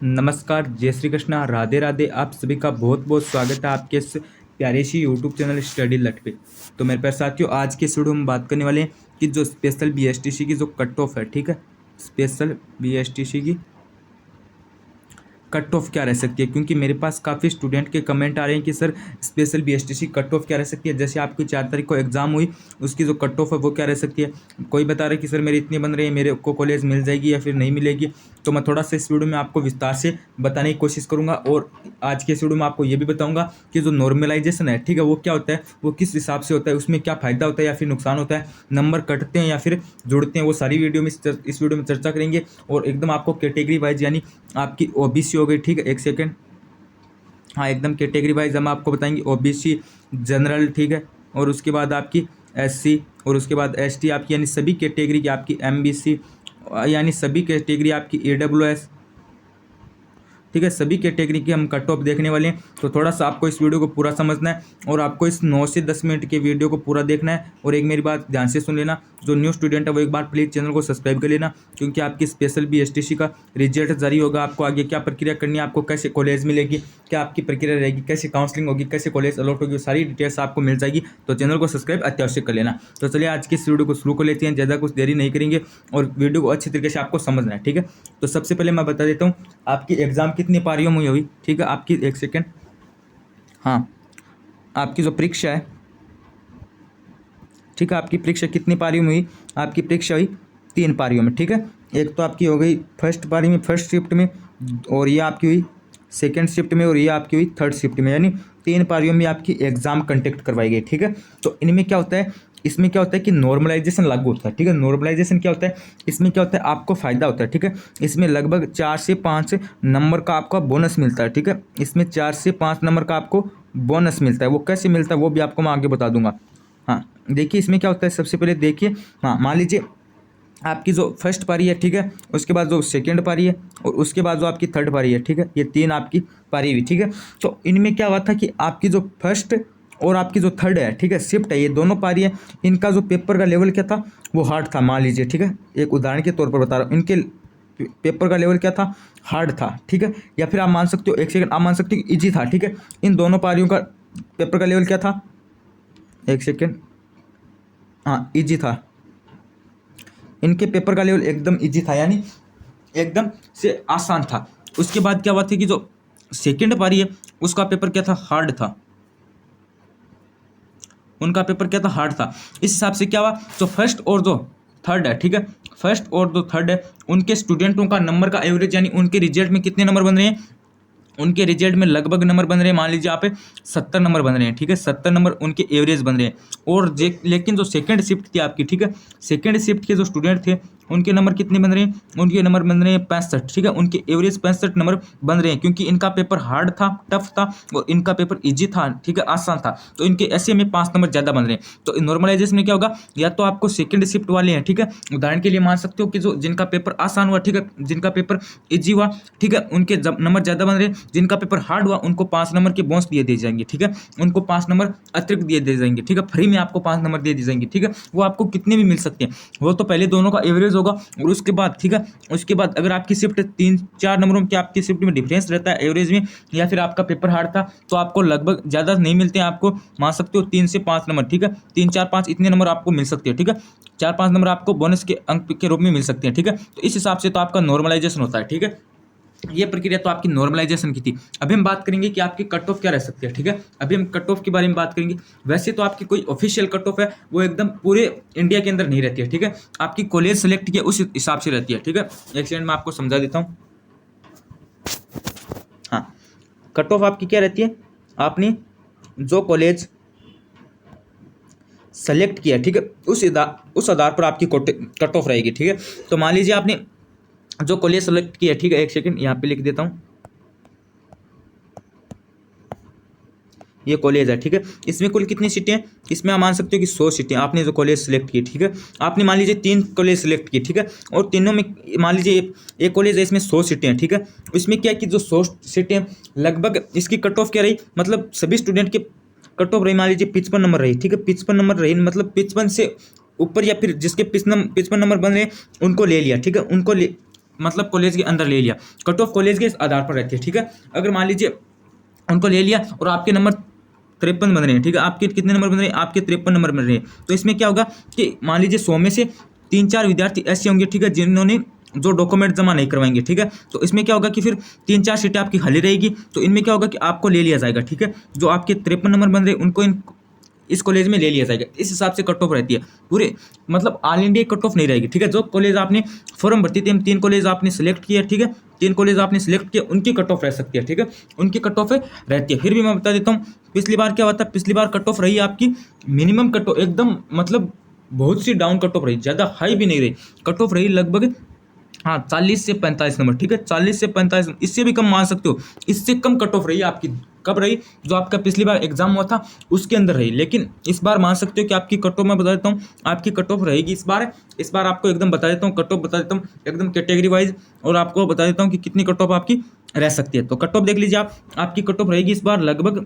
नमस्कार, जय श्री कृष्णा, राधे राधे। आप सभी का बहुत बहुत स्वागत है आपके इस प्यारे सी यूट्यूब चैनल स्टडी लट पे। तो मेरे प्यारे साथियों, आज के इस वीडियो में हम बात करने वाले हैं कि जो स्पेशल बीएसटीसी की जो कट ऑफ है, ठीक है, स्पेशल बीएसटीसी की कट ऑफ क्या रह सकती है। क्योंकि मेरे पास काफ़ी स्टूडेंट के कमेंट आ रहे हैं कि sir special BSTC cut off क्या रह सकती है। जैसे आपकी 4 तारीख को एग्जाम हुई, उसकी जो कट ऑफ है वो क्या रह सकती है। कोई बता रहा है कि सर मेरी इतनी बन रही है, मेरे को कॉलेज मिल जाएगी या फिर नहीं मिलेगी। तो मैं थोड़ा सा इस वीडियो में आपको विस्तार से बताने की कोशिश करूंगा। और आज के इस वीडियो में आपको ये भी बताऊंगा कि जो नॉर्मलाइजेशन है, ठीक है, वो क्या होता है, वो किस हिसाब से होता है, उसमें क्या फ़ायदा होता है या फिर नुकसान होता है, नंबर कटते हैं या फिर जुड़ते हैं, वो सारी वीडियो में इस वीडियो में चर्चा करेंगे। और एकदम आपको कैटेगरी वाइज, यानी आपकी ओबीसी हो गई, ठीक है, एक सेकेंड, हाँ, एकदम कैटेगरी वाइज हम आपको बताएंगे। ओबीसी, जनरल, ठीक है, और उसके बाद आपकी एससी, और उसके बाद एसटी आपकी, यानी सभी कैटेगरी की आपकी एमबीसी, यानी सभी कैटेगरी आपकी ईडब्ल्यूएस, ठीक है, सभी कैटेगरी की हम कट ऑफ देखने वाले हैं। तो थोड़ा सा आपको इस वीडियो को पूरा समझना है और आपको इस 9 से 10 मिनट के वीडियो को पूरा देखना है। और एक मेरी बात ध्यान से सुन लेना, जो न्यू स्टूडेंट है वो एक बार प्लीज़ चैनल को सब्सक्राइब कर लेना, क्योंकि आपकी स्पेशल बीएसटीसी का रिजल्ट जारी होगा। आपको आगे क्या प्रक्रिया करनी है, आपको कैसे कॉलेज मिलेगी, क्या आपकी प्रक्रिया रहेगी, कैसे काउंसलिंग होगी, कैसे कॉलेज अलॉट होगी, सारी डिटेल्स आपको मिल जाएगी। तो चैनल को सब्सक्राइब अत्यावश्यक कर लेना। तो चलिए आज की इस वीडियो को शुरू कर लेते हैं, ज़्यादा कुछ देरी नहीं करेंगे और वीडियो को अच्छी तरीके से आपको समझना है, ठीक है। तो सबसे पहले मैं बता देता हूँ आपकी एग्जाम कितनी पारियों में हुई, ठीक है, आपकी, एक सेकेंड, हाँ, आपकी जो परीक्षा है, ठीक है, आपकी परीक्षा कितनी पारियों में हुई, आपकी परीक्षा हुई 3 पारियों में, ठीक है। एक तो आपकी हो गई फर्स्ट पारी में, फर्स्ट शिफ्ट में, और ये आपकी हुई सेकेंड शिफ्ट में, और ये आपकी हुई थर्ड शिफ्ट में, यानी 3 पारियों में आपकी एग्जाम कंडक्ट करवाई गई, ठीक है। तो इनमें क्या होता है, इसमें क्या होता है कि नॉर्मलाइजेशन लागू होता है, ठीक है। नॉर्मलाइजेशन क्या होता है, इसमें क्या होता है, आपको फ़ायदा होता है, ठीक है। इसमें लगभग 4 से 5 नंबर का आपका बोनस मिलता है, ठीक है। इसमें 4 से 5 नंबर का आपको बोनस मिलता है। वो कैसे मिलता है वो भी आपको मैं आगे बता दूंगा। हाँ, देखिए इसमें क्या होता है, सबसे पहले देखिए, हाँ, मान लीजिए आपकी जो फर्स्ट पारी है, ठीक है, उसके बाद जो सेकंड पारी है, और उसके बाद जो आपकी थर्ड पारी है, ठीक है, ये 3 आपकी पारी हुई, ठीक है। तो इनमें क्या हुआ था कि आपकी जो फर्स्ट और आपकी जो थर्ड है, ठीक है, शिफ्ट है, ये दोनों पारी है, इनका जो पेपर का लेवल क्या था, वो हार्ड था, मान लीजिए, ठीक है, एक उदाहरण के तौर पर बता रहा हूँ, इनके पेपर का लेवल क्या था, हार्ड था, ठीक है। या फिर आप मान सकते हो, एक सेकंड, आप मान सकते हो ईजी था, ठीक है। इन दोनों पारियों का पेपर का लेवल क्या था, एक सेकेंड, हाँ, ईजी था। इनके पेपर का लेवल एकदम इजी था, यानी एकदम से आसान था। उसके बाद क्या हुआ था कि जो सेकंड पारी है उसका पेपर क्या था, हार्ड था, उनका पेपर क्या था, हार्ड था। इस हिसाब से क्या हुआ, जो फर्स्ट और जो थर्ड है, ठीक है, फर्स्ट और जो थर्ड है, उनके स्टूडेंटों का नंबर का एवरेज, यानी उनके रिजल्ट में कितने नंबर बन रहे हैं, उनके रिजल्ट में लगभग नंबर बन रहे हैं, मान लीजिए आप 70 नंबर बन रहे हैं, ठीक है, 70 नंबर उनके एवरेज बन रहे हैं। और लेकिन जो सेकंड शिफ्ट थी आपकी, ठीक है, सेकंड शिफ्ट के जो स्टूडेंट थे उनके नंबर कितने बन रहे हैं, उनके नंबर बन रहे हैं 65, ठीक है, उनके एवरेज 65 नंबर बन रहे हैं, क्योंकि इनका पेपर हार्ड था, टफ था, और इनका पेपर ईजी था, ठीक है, आसान था। तो इनके ऐसे में 5 नंबर ज़्यादा बन रहे हैं। तो नॉर्मलाइजेशन में क्या होगा, या तो आपको सेकंड शिफ्ट वाले हैं, ठीक है, उदाहरण के लिए मान सकते हो कि जो जिनका पेपर आसान हुआ, ठीक है, जिनका पेपर ईजी हुआ, ठीक है, उनके नंबर ज़्यादा बन रहे हैं। जिनका पेपर हार्ड हुआ उनको 5 नंबर के बोनस दिए जाएंगे, ठीक है, उनको 5 नंबर अतिरिक्त दिए जाएंगे, ठीक है, फ्री में आपको 5 नंबर दे दिए जाएंगे, ठीक है। वो आपको कितने भी मिल सकते हैं, वो तो पहले दोनों का एवरेज होगा, और उसके बाद, ठीक है, उसके बाद अगर आपकी शिफ्ट 3-4 नंबरों की आपकी शिफ्ट में डिफरेंस रहता है एवरेज में, या फिर आपका पेपर हार्ड था, तो आपको लगभग ज़्यादा नहीं मिलते हैं, आपको मान सकते हो 3 से 5 नंबर, ठीक है, 3-4-5 इतने नंबर आपको मिल सकते हैं, ठीक है, 4-5 नंबर आपको बोनस के अंक के रूप में मिल सकते हैं, ठीक है। तो इस हिसाब से तो आपका नॉर्मलाइजेशन होता है, ठीक है। ये प्रक्रिया तो आपकी नॉर्मलाइजेशन की थी। अभी हम बात करेंगे कि आपकी कट ऑफ क्या रह सकती है, ठीक है। अभी हम कट ऑफ के बारे में बात करेंगे। वैसे तो आपकी कोई ऑफिशियल कट ऑफ है, वो एकदम पूरे इंडिया के अंदर नहीं रहती है, ठीक है, आपकी कॉलेज सेलेक्ट किया उस हिसाब से रहती है, ठीक है। एक सेकंड में आपको समझा देता हूँ। हाँ, कट ऑफ आपकी क्या रहती है, आपने जो कॉलेज सेलेक्ट किया, ठीक है, उस आधार पर आपकी कट ऑफ रहेगी, ठीक है। तो मान लीजिए आपने जो कॉलेज सेलेक्ट किया, ठीक है, एक सेकंड यहाँ पे लिख देता हूँ, ये कॉलेज है, ठीक है, इसमें कुल कितनी सीटें हैं, इसमें आप मान सकते हो कि 100 सीटें आपने जो कॉलेज सेलेक्ट की, ठीक है। आपने मान लीजिए 3 कॉलेज सेलेक्ट की, ठीक है, और तीनों में मान लीजिए एक कॉलेज है, इसमें 100 सीटें हैं, ठीक है। इसमें क्या कि जो 100 सीटें लगभग इसकी कट ऑफ क्या रही, मतलब सभी स्टूडेंट के कट ऑफ रही, मान लीजिए 55 नंबर रही, ठीक है, 55 नंबर रही, मतलब 55 से ऊपर, या फिर जिसके 55 नंबर बन रहे उनको ले लिया, ठीक है, उनको मतलब कॉलेज के अंदर ले लिया, कट ऑफ कॉलेज के इस आधार पर रहती है, ठीक है। अगर मान लीजिए उनको ले लिया और आपके नंबर 53 बन रहे हैं, ठीक है, आपके कितने नंबर बन रहे हैं, आपके 53 नंबर बन रहे हैं, तो इसमें क्या होगा कि मान लीजिए 100 में से 3-4 विद्यार्थी ऐसे होंगे, ठीक है, जिन्होंने जो डॉक्यूमेंट जमा नहीं करवाएंगे, ठीक है। तो इसमें क्या होगा कि फिर 3-4 सीटें आपकी खाली रहेगी, तो इनमें क्या होगा कि आपको ले लिया जाएगा, ठीक है। जो आपके 53 नंबर बन रहे हैं उनको इस कॉलेज में ले लिया जाएगा। इस हिसाब से कट ऑफ रहती है पूरे, मतलब ऑल इंडिया कट ऑफ नहीं रहेगी, ठीक है। जो कॉलेज आपने फॉर्म भरती थी, 3 कॉलेज आपने सिलेक्ट किया, ठीक है, 3 कॉलेज आपने सिलेक्ट किया, उनकी कट ऑफ रह सकती है, ठीक है, उनकी कट ऑफ रहती है। फिर भी मैं बता देता हूँ पिछली बार क्या हुआ था। पिछली बार कट ऑफ रही आपकी मिनिमम कट ऑफ, एकदम मतलब बहुत सी डाउन कट ऑफ रही, ज़्यादा हाई भी नहीं रही, कट ऑफ रही लगभग 40 से 45 नंबर, ठीक है, 40 से 45, इससे भी कम मान सकते हो, इससे कम कट ऑफ रही है आपकी। कब रही? जो आपका पिछली बार एग्जाम हुआ था उसके अंदर रही, लेकिन इस बार मान सकते हो कि आपकी कट ऑफ, मैं बता देता हूँ आपकी कट ऑफ रहेगी इस बार आपको एकदम बता देता हूँ, कट ऑफ बता देता हूँ एकदम कैटेगरी वाइज, और आपको बता देता हूँ कि कितनी कट ऑफ आपकी रह सकती है। तो कट ऑफ देख लीजिए आप, आपकी कट ऑफ रहेगी इस बार लगभग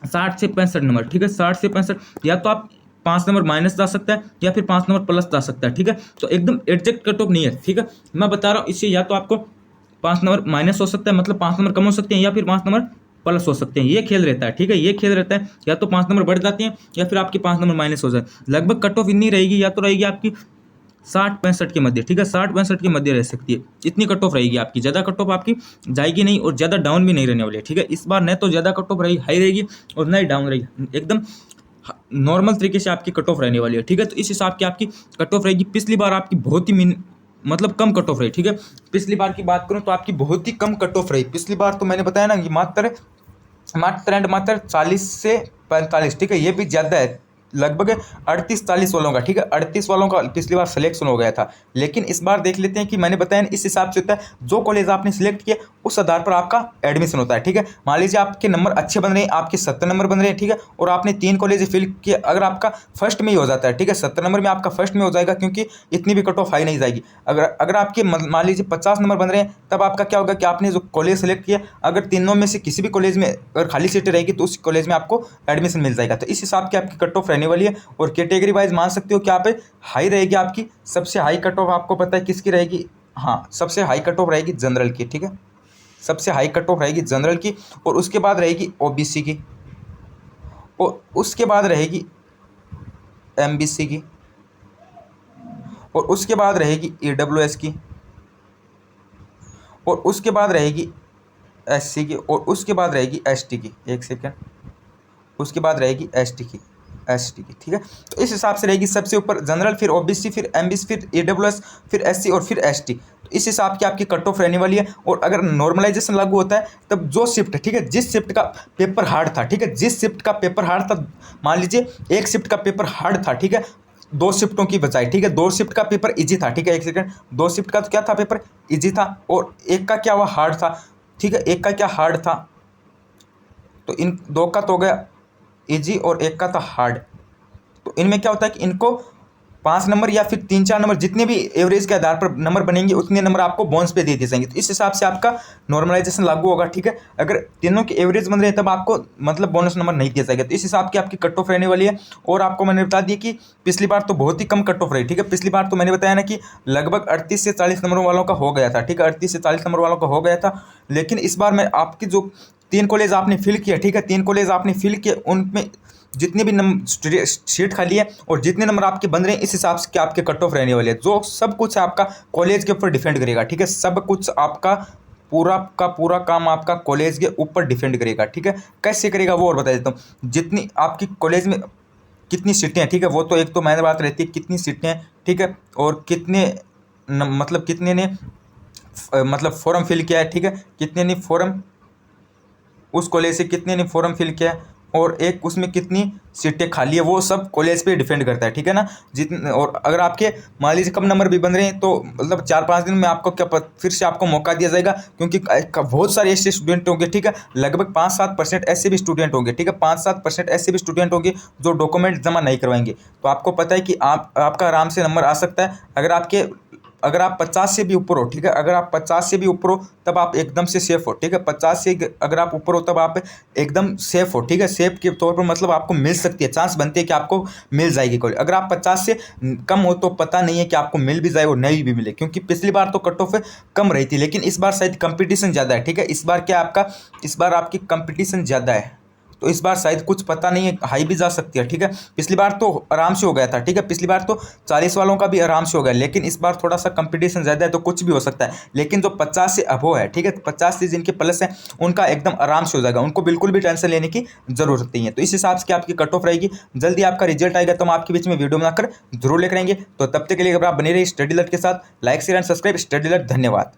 60 से 65 नंबर, ठीक है, 60 से 65, या तो आप 5 नंबर माइनस जा सकता है या फिर 5 नंबर प्लस जा सकता है, ठीक है। तो एकदम एग्जैक्ट कट ऑफ नहीं है, ठीक है, मैं बता रहा हूँ। इससे या तो आपको 5 नंबर माइनस हो सकता है, मतलब 5 नंबर कम हो सकते हैं, या फिर 5 नंबर प्लस हो सकते हैं, ये खेल रहता है, ठीक है, ये खेल रहता है। या तो 5 नंबर बढ़ जाते हैं या फिर आपके 5 नंबर माइनस हो जाए। लगभग कट ऑफ इतनी रहेगी, या तो रहेगी आपकी 60-65 के मध्य, ठीक है, 60-65 के मध्य रह सकती है, इतनी कट ऑफ रहेगी आपकी। ज़्यादा कट ऑफ आपकी जाएगी नहीं और ज़्यादा डाउन भी नहीं रहने वाली है, ठीक है। इस बार न तो ज़्यादा कट ऑफ रहेगी, हाई रहेगी, और न ही डाउन रहेगी, एकदम नॉर्मल तरीके से आपकी कट ऑफ रहने वाली है, ठीक है। तो इस हिसाब की आपकी कट ऑफ रहेगी। पिछली बार आपकी बहुत ही मतलब कम कट ऑफ रही, ठीक है। पिछली बार की बात करूं तो आपकी बहुत ही कम कट ऑफ रही पिछली बार। तो मैंने बताया ना कि मात्र 40 से 45, ठीक है, ये भी ज़्यादा है, लगभग 38-40 वालों का, ठीक है, 38 वालों का पिछली बार सिलेक्शन हो गया था। लेकिन इस बार देख लेते हैं कि मैंने बताया इस हिसाब से होता है, जो कॉलेज आपने सिलेक्ट किया उस आधार पर आपका एडमिशन होता है, ठीक है। मान लीजिए आपके नंबर अच्छे बन रहे हैं, आपके 70 नंबर बन रहे हैं, ठीक है, और आपने 3 कॉलेज फिल किए, अगर आपका फर्स्ट में ही हो जाता है, ठीक है, 70 नंबर में आपका फर्स्ट में हो जाएगा, क्योंकि इतनी भी कट ऑफ हाई नहीं जाएगी। अगर आपके मान लीजिए 50 नंबर बन रहे हैं, तब आपका क्या होगा कि आपने जो कॉलेज सेलेक्ट किया, अगर तीनों में से किसी भी कॉलेज में अगर खाली सीटें रहेगी तो उस कॉलेज में आपको एडमिशन मिल जाएगा। तो इस हिसाब की आपकी कट ऑफ रहने वाली है। और कैटेगरी वाइज मान सकते हो कि आप हाई रहेगी आपकी। सबसे हाई कट ऑफ आपको पता है किसकी रहेगी? हाँ, सबसे हाई कट ऑफ रहेगी जनरल की, ठीक है, सबसे हाई कट ऑफ रहेगी जनरल की, और उसके बाद रहेगी ओबीसी की, और उसके बाद रहेगी एमबीसी की, और उसके बाद रहेगी ईडब्ल्यूएस की, और उसके बाद रहेगी एससी की, और उसके बाद रहेगी एसटी की। एक सेकेंड, उसके बाद रहेगी एसटी की, ठीक है। तो इस हिसाब से रहेगी सबसे ऊपर जनरल, फिर ओबीसी, फिर एमबीसी, फिर ईडब्ल्यूएस, फिर एससी और फिर एसटी। तो इस हिसाब की आपकी कट ऑफ रहने वाली है। और अगर नॉर्मलाइजेशन लागू होता है तब जो शिफ्ट, ठीक है, जिस शिफ्ट का पेपर हार्ड था, ठीक है, जिस शिफ्ट का पेपर हार्ड था, मान लीजिए एक शिफ्ट का पेपर हार्ड था, ठीक है, 2 शिफ्टों की बजाय, ठीक है, 2 शिफ्ट का पेपर इजी था, ठीक है, एक सेकंड, 2 शिफ्ट का तो क्या था, पेपर इजी था, और एक का क्या हुआ, हार्ड था, ठीक है, एक का क्या हार्ड था, तो इन 2 का तो हो गया इजी और एक का था हार्ड। तो इनमें क्या होता है कि इनको 5 नंबर या फिर 3-4 नंबर, जितने भी एवरेज के आधार पर नंबर बनेंगे उतने नंबर आपको बोनस पे दे दिए जाएंगे। तो इस हिसाब से आपका नॉर्मलाइजेशन लागू होगा, ठीक है। अगर तीनों के एवरेज बन रहे हैं तब आपको मतलब बोनस नंबर नहीं दिया जाएगा। तो इस हिसाब की आपकी कट ऑफ रहने वाली है। और आपको मैंने बता दिया कि पिछली बार तो बहुत ही कम कट ऑफ रही, ठीक है। पिछली बार तो मैंने बताया ना कि लगभग 38 से 40 नंबर वालों का हो गया था, ठीक है, 38 से 40 नंबर वालों का हो गया था। लेकिन इस बार मैं आपकी जो 3 कॉलेज आपने फिल किया, ठीक है, 3 कॉलेज आपने फिल किए, उनमें जितने भी नंबर सीट खाली है और जितने नंबर आपके बन रहे हैं, इस हिसाब से आपके कट ऑफ रहने वाले हैं। जो सब कुछ है आपका कॉलेज के ऊपर डिपेंड करेगा, ठीक है, सब कुछ आपका पूरा का पूरा काम आपका कॉलेज के ऊपर डिपेंड करेगा, ठीक है। कैसे करेगा वो और बता देता हूँ। जितनी आपकी कॉलेज में कितनी सीटें हैं, ठीक है, वो तो एक तो मैंने बात रहती है कितनी सीटें हैं, ठीक है, और कितने मतलब कितने ने मतलब फॉर्म फिल किया है, ठीक है, कितने ने फॉर्म उस कॉलेज से कितने ने फॉर्म फिल किया है, और एक उसमें कितनी सीटें खाली है, वो सब कॉलेज पे डिपेंड करता है, ठीक है ना। जितने और अगर आपके मान लीजिए कम नंबर भी बन रहे हैं तो मतलब 4-5 दिन में आपको फिर से आपको मौका दिया जाएगा, क्योंकि बहुत सारे ऐसे स्टूडेंट होंगे, ठीक है, लगभग 5-7% ऐसे भी स्टूडेंट होंगे, ठीक है, 5-7% ऐसे भी स्टूडेंट होंगे जो डॉक्यूमेंट जमा नहीं करवाएंगे। तो आपको पता है कि आपका आराम से नंबर आ सकता है। अगर आपके अगर आप 50 से भी ऊपर हो, ठीक है, अगर आप 50 से भी ऊपर हो तब आप एकदम से सेफ हो, ठीक है, 50 से अगर आप ऊपर हो तब आप एकदम सेफ हो, ठीक है, सेफ के तौर पर मतलब आपको मिल सकती है, चांस बनते हैं कि आपको मिल जाएगी कॉलेज। अगर आप 50 से कम हो तो पता नहीं है कि आपको मिल भी जाए और नहीं भी मिले, क्योंकि पिछली बार तो कट ऑफ कम रही थी, लेकिन इस बार शायद कंपटीशन ज़्यादा है, ठीक है, इस बार क्या आपका, इस बार आपकी कंपटीशन ज़्यादा है, तो इस बार शायद कुछ पता नहीं है, हाई भी जा सकती है, ठीक है। पिछली बार तो आराम से हो गया था, ठीक है, पिछली बार तो 40 वालों का भी आराम से हो गया, लेकिन इस बार थोड़ा सा कंपटीशन ज़्यादा है तो कुछ भी हो सकता है। लेकिन जो 50 से अबो है, ठीक है, 50 से जिनके प्लस है उनका एकदम आराम से हो जाएगा, उनको बिल्कुल भी टेंशन लेने की जरूरत नहीं है। तो इस हिसाब से आपकी कट ऑफ रहेगी, जल्दी आपका रिजल्ट आएगा तो हम आपके बीच में वीडियो बनाकर जरूर लेकर आएंगे। तो तब तक के लिए अगर आप बने रहिए स्टडी अलर्ट के साथ, like share and subscribe study alert. धन्यवाद।